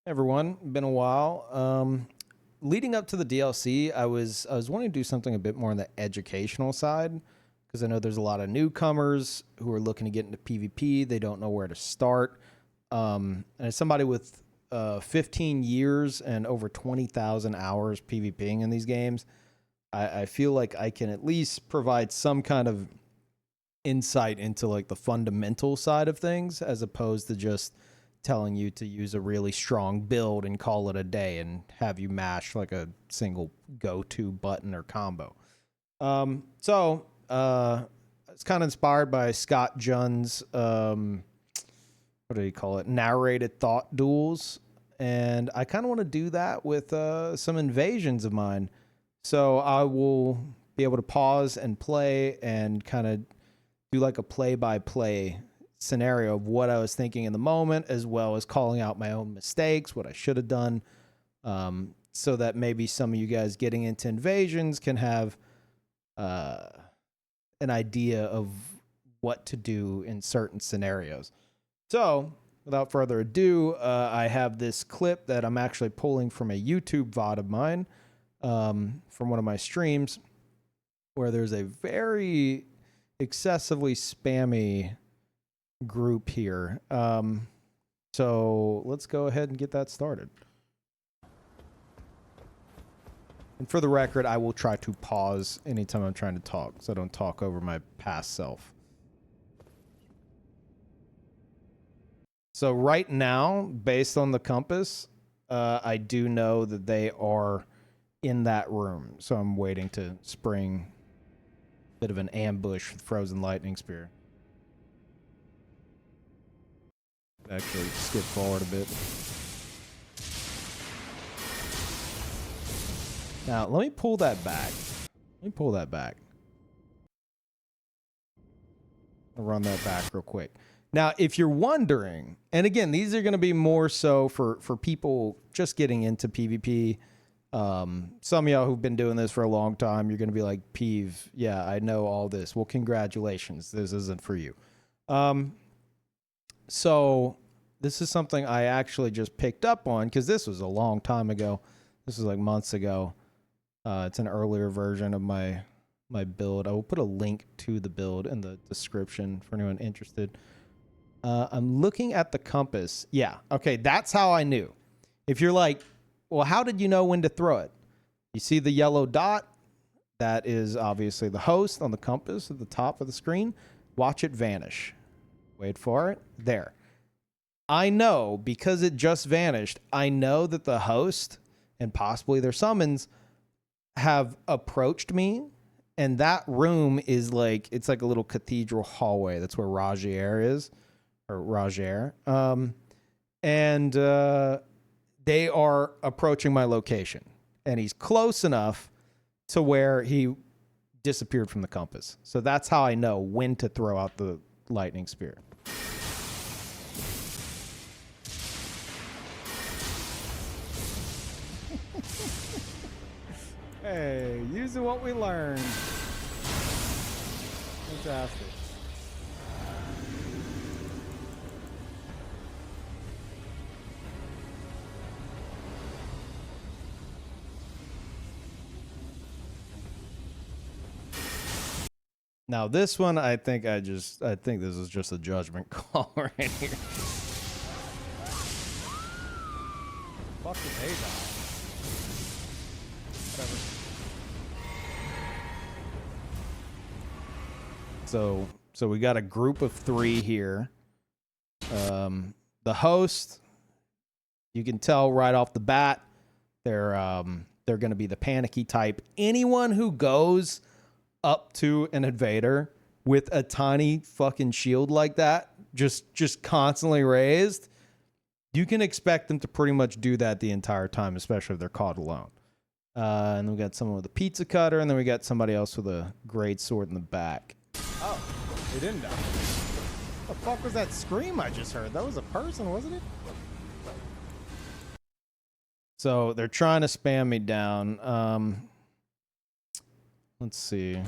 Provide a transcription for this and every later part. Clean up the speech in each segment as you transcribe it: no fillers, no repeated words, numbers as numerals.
Everyone, been a while. Leading up to the DLC, I was wanting to do something a bit more on the educational side because I know there's a lot of newcomers who are looking to get into PvP. They don't know where to start. And as somebody with 15 years and over 20,000 hours PvPing in these games, I feel like I can at least provide some kind of insight into like the fundamental side of things as opposed to just telling you to use a really strong build and call it a day and have you mash like a single go-to button or combo. It's kind of inspired by Scott Junn's what do you call it? Narrated thought duels, and I kind of want to do that with some invasions of mine. So I will be able to pause and play and kind of do like a play-by-play scenario of what I was thinking in the moment, as well as calling out my own mistakes, what I should have done, so that maybe some of you guys getting into invasions can have an idea of what to do in certain scenarios. So, without further ado, I have this clip that I'm actually pulling from a YouTube VOD of mine, from one of my streams, where there's a very excessively spammy group here. So let's go ahead and get that started. And for the record, I will try to pause anytime I'm trying to talk so I don't talk over my past self. So right now, based on the compass, I do know that they are in that room. So I'm waiting to spring a bit of an ambush with Frozen Lightning Spear. Actually skip forward a bit. Now, let me pull that back. I'll run that back real quick. Now, if you're wondering, and again, these are going to be more so for people just getting into PvP. Some of y'all who've been doing this for a long time, you're going to be like, Peeve, yeah, I know all this. Well, congratulations. This isn't for you. So this is something I actually just picked up on because this was a long time ago. This was like months ago. It's an earlier version of my build. I will put a link to the build in the description for anyone interested. I'm looking at the compass. Yeah, okay, that's how I knew. If you're like, well, how did you know when to throw it? You see the yellow dot? That is obviously the host on the compass at the top of the screen. Watch it vanish. Wait for it. There. I know, because it just vanished, I know that the host and possibly their summons have approached me, and that room is like, it's like a little cathedral hallway. That's where Rogier is, or Rogier. And they are approaching my location, and he's close enough to where he disappeared from the compass. So that's how I know when to throw out the lightning spear. Hey, using what we learned. Fantastic. Now this one, I think this is just a judgment call right here. Fucking A die. Whatever. So we got a group of 3 here. The host, you can tell right off the bat, they're going to be the panicky type. Anyone who goes up to an invader with a tiny fucking shield like that, just constantly raised, you can expect them to pretty much do that the entire time, especially if they're caught alone. And then we got someone with a pizza cutter, and then we got somebody else with a great sword in the back. Oh, they didn't die. What the fuck was that scream I just heard? That was a person, wasn't it? So they're trying to spam me down. Let's see.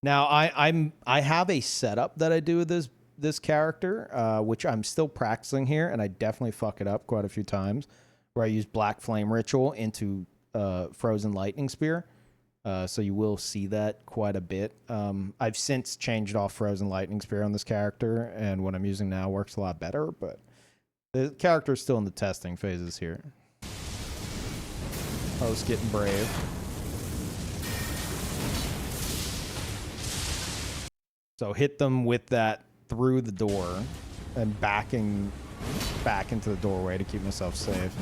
Now I have a setup that I do with this this character, which I'm still practicing here, and I definitely fuck it up quite a few times, where I use Black Flame Ritual into Frozen Lightning Spear. So you will see that quite a bit. I've since changed off Frozen Lightning Spear on this character, and what I'm using now works a lot better, but the character is still in the testing phases here. Host getting brave. So hit them with that through the door and backing back into the doorway to keep myself safe.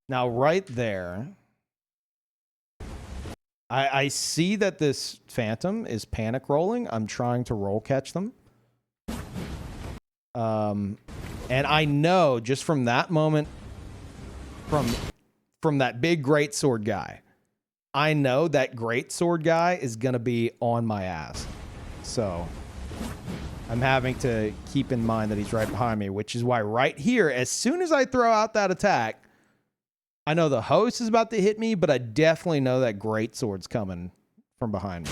Now, right there, I see that this Phantom is panic rolling. I'm trying to roll catch them. And I know just from that moment, from that big greatsword guy, I know that greatsword guy is going to be on my ass. So I'm having to keep in mind that he's right behind me, which is why right here, as soon as I throw out that attack, I know the host is about to hit me, but I definitely know that greatsword's coming from behind me.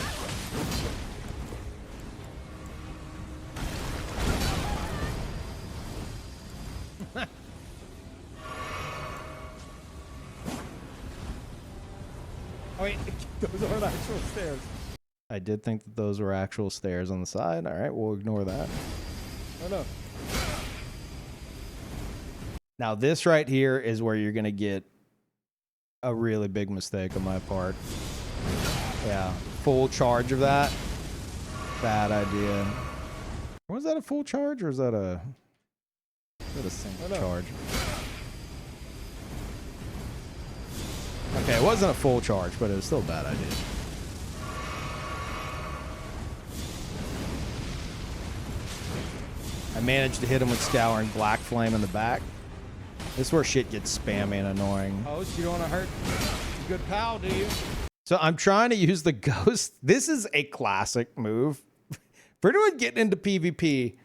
Oh, wait, those aren't actual stairs. I did think that those were actual stairs on the side. All right, we'll ignore that. Oh, no. Now, this right here is where you're going to get a really big mistake on my part. Yeah, full charge of that. Bad idea. Was that a full charge or is that a single charge? Okay, it wasn't a full charge, but it was still a bad idea. I managed to hit him with Scouring Black Flame in the back. This is where shit gets spammy and annoying. Host, you don't want to hurt a good pal, do you? So I'm trying to use the ghost. This is a classic move. For anyone getting into PvP,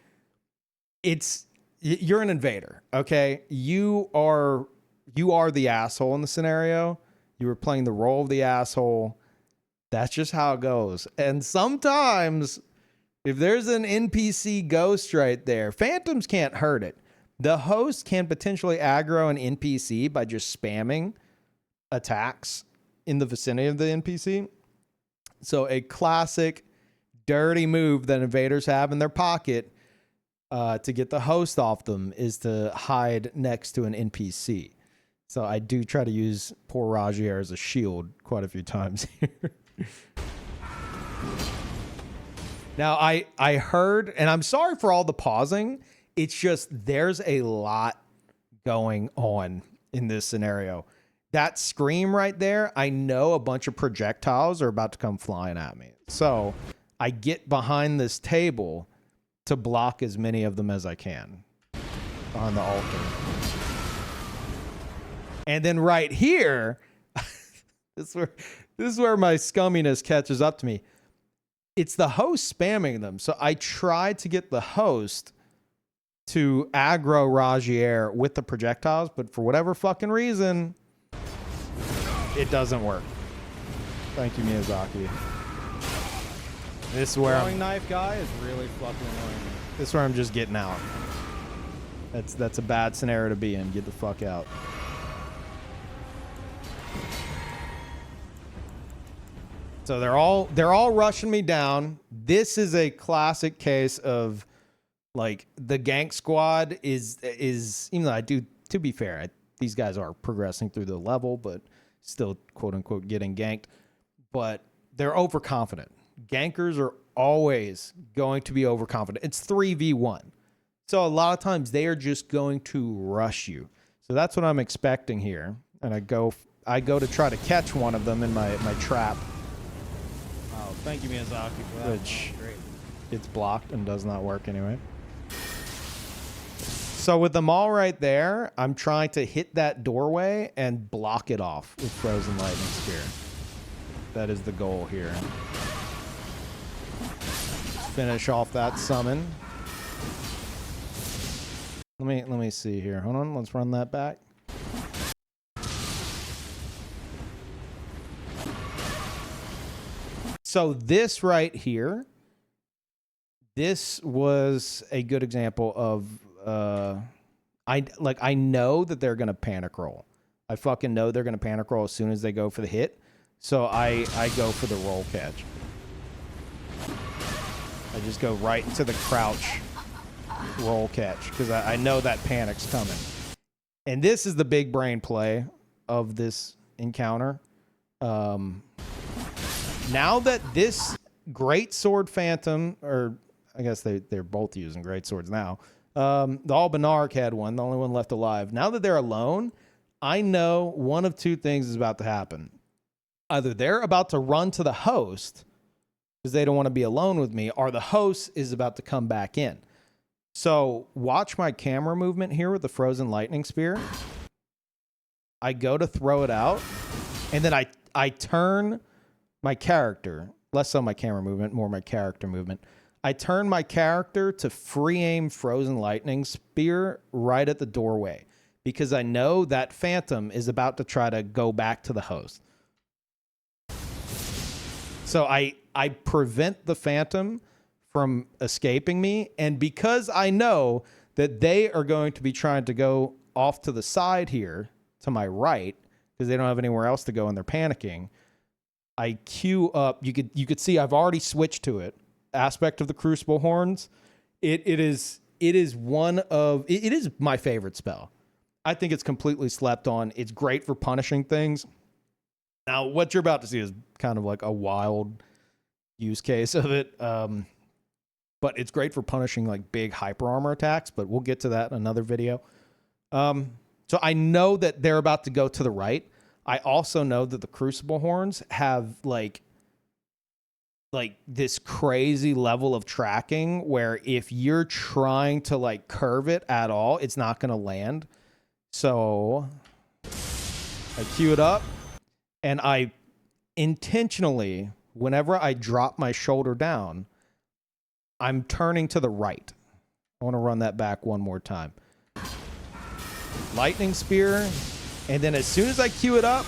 you're an invader, okay? You are the asshole in the scenario. You were playing the role of the asshole. That's just how it goes. And sometimes, if there's an NPC ghost right there, phantoms can't hurt it. The host can potentially aggro an NPC by just spamming attacks in the vicinity of the NPC. So a classic dirty move that invaders have in their pocket to get the host off them is to hide next to an NPC. So I do try to use poor Rajier as a shield quite a few times here. Now, I heard, and I'm sorry for all the pausing, it's just there's a lot going on in this scenario. That scream right there, I know a bunch of projectiles are about to come flying at me. So I get behind this table to block as many of them as I can on the altar. And then right here, this is where my scumminess catches up to me. It's the host spamming them. So I tried to get the host to aggro Rajier with the projectiles, but for whatever fucking reason, it doesn't work. Thank you, Miyazaki. This is where Throwing knife guy is really fucking annoying. This is where I'm just getting out. That's a bad scenario to be in. Get the fuck out. So they're all rushing me down. This is a classic case of like the gank squad is even though I do, to be fair, these guys are progressing through the level, but still quote unquote getting ganked. But they're overconfident. Gankers are always going to be overconfident. It's 3v1. So a lot of times they are just going to rush you. So that's what I'm expecting here. And I go to try to catch one of them in my trap. Oh, thank you, Miyazaki, for that. Which it's blocked and does not work anyway. So with them all right there, I'm trying to hit that doorway and block it off with Frozen Lightning Spear. That is the goal here. Finish off that summon. Let me see here. Hold on, let's run that back. So this right here, this was a good example of I know that they're gonna panic roll. I fucking know they're gonna panic roll as soon as they go for the hit. So I go for the roll catch. I just go right into the crouch roll catch because I know that panic's coming. And this is the big brain play of this encounter. Now that this Great Sword Phantom, or I guess they're both using Great Swords now. The Albanark had one, the only one left alive. Now that they're alone, I know one of two things is about to happen. Either they're about to run to the host because they don't want to be alone with me, or the host is about to come back in. So watch my camera movement here with the frozen lightning spear. I go to throw it out, and then I turn my character, less so my camera movement, more my character movement. I turn my character to free aim frozen lightning spear right at the doorway because I know that phantom is about to try to go back to the host. So I prevent the phantom from escaping me, and because I know that they are going to be trying to go off to the side here to my right because they don't have anywhere else to go and they're panicking, I queue up. You could see I've already switched to it. Aspect of the Crucible Horns. It is my favorite spell. I think it's completely slept on. It's great for punishing things. Now, what you're about to see is kind of like a wild use case of it. But it's great for punishing like big hyper armor attacks, but we'll get to that in another video. So I know that they're about to go to the right. I also know that the Crucible Horns have like this crazy level of tracking where if you're trying to like curve it at all, it's not going to land. So I queue it up, and I intentionally, whenever I drop my shoulder down, I'm turning to the right. I want to run that back one more time. Lightning spear, and then as soon as I queue it up,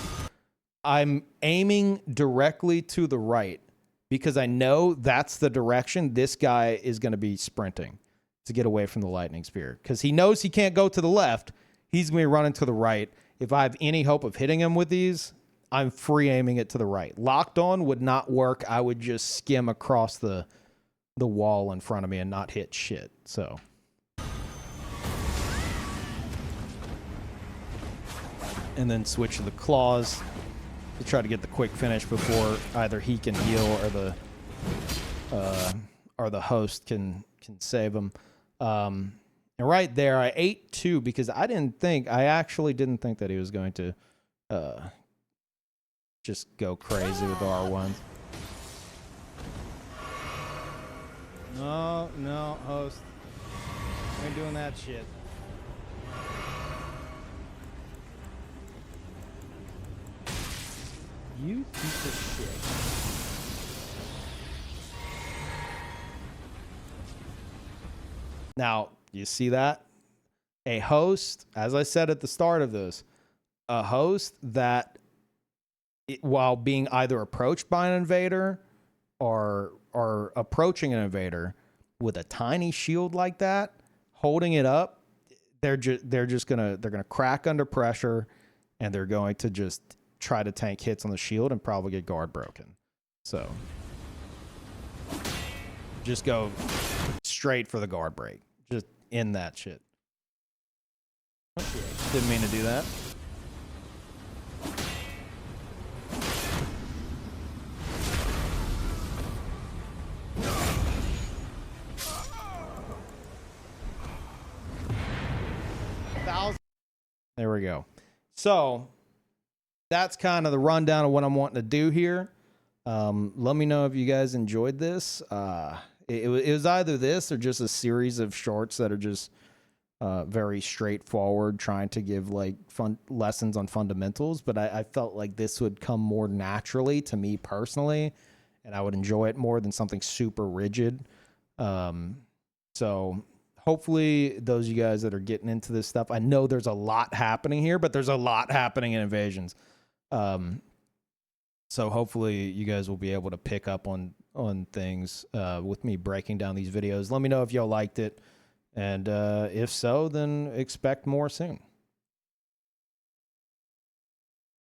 I'm aiming directly to the right because I know that's the direction this guy is going to be sprinting to get away from the lightning spear because he knows he can't go to the left. He's going to be running to the right. If I have any hope of hitting him with these, I'm free aiming it to the right. Locked on would not work. I would just skim across the wall in front of me and not hit shit. So and then switch to the claws to try to get the quick finish before either he can heal or the host can save him. And right there, I ate 2 because I actually didn't think that he was going to just go crazy with the R1s. No, host. I ain't doing that shit. You piece of shit. Now, you see that? A host, as I said at the start of this, a host that, while being either approached by an invader or approaching an invader with a tiny shield like that, holding it up, they're gonna crack under pressure, and they're going to just try to tank hits on the shield and probably get guard broken. So just go straight for the guard break. Just end that shit. Didn't mean to do that. There we go. So that's kind of the rundown of what I'm wanting to do here. Let me know if you guys enjoyed this. It was either this or just a series of shorts that are just very straightforward, trying to give like fun lessons on fundamentals. But I felt like this would come more naturally to me personally, and I would enjoy it more than something super rigid. So hopefully those of you guys that are getting into this stuff, I know there's a lot happening here, but there's a lot happening in Invasions. So hopefully you guys will be able to pick up on things with me breaking down these videos. Let me know if y'all liked it, and if so, then expect more soon.